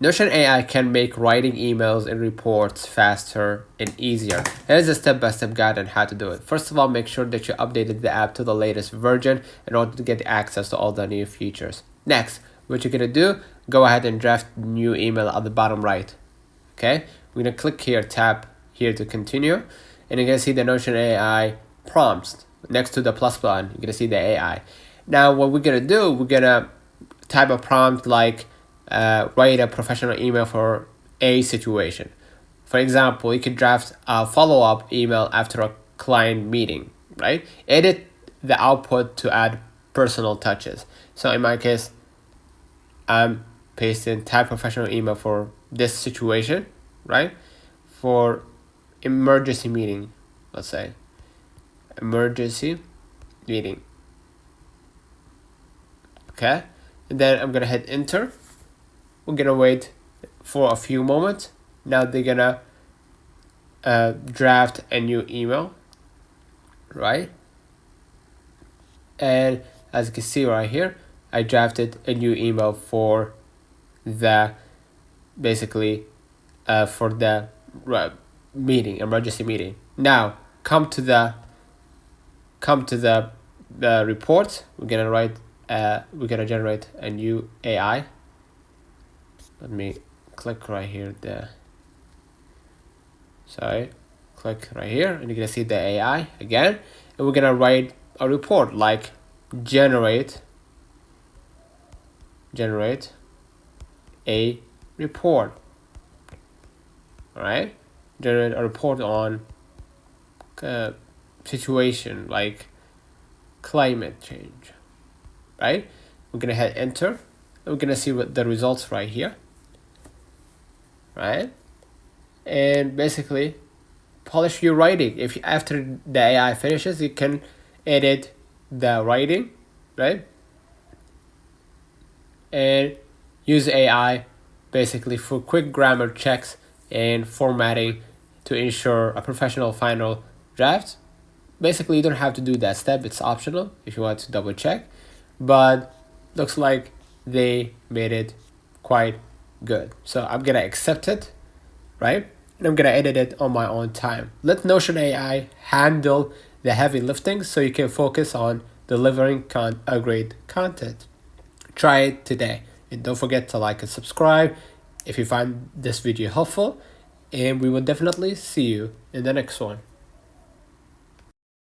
Notion AI can make writing emails and reports faster and easier. Here's a step-by-step guide on how to do it. First of all, make sure that you updated the app to the latest version in order to get access to all the new features. Next, what you're gonna do, go ahead and draft new email at the bottom right. Okay, we're gonna click here, tap here to continue, and you're gonna see the Notion AI prompts next to the plus button. You're gonna see the AI. Now, what we're gonna do, we're gonna type a prompt like write a professional email for a situation. For example, you could draft a follow-up email after a client meeting, right? Edit the output to add personal touches. So in my case, I'm pasting type professional email for this situation, right? For emergency meeting, let's say. Emergency meeting. Okay? And then I'm gonna hit enter. We're gonna wait for a few moments. Now they're gonna draft a new email, right? And as you can see right here, I drafted a new email for the basically for the meeting, emergency meeting. Now come to the report. We're gonna generate a new AI. Let me click right here. Click right here, and you're gonna see the AI again, and we're gonna write a report like generate a report. All right, generate a report on situation like climate change. Right, we're gonna hit enter, and we're gonna see what the results right here. Right, and basically polish your writing. If after the AI finishes, you can edit the writing, right, and use AI basically for quick grammar checks and formatting to ensure a professional final draft. Basically, you don't have to do that step. It's optional if you want to double check, but looks like they made it quite good. So I'm gonna accept it, right? And I'm gonna edit it on my own time. Let Notion AI handle the heavy lifting so you can focus on delivering a great content. Try it today, and don't forget to like and subscribe if you find this video helpful, and we will definitely see you in the next one.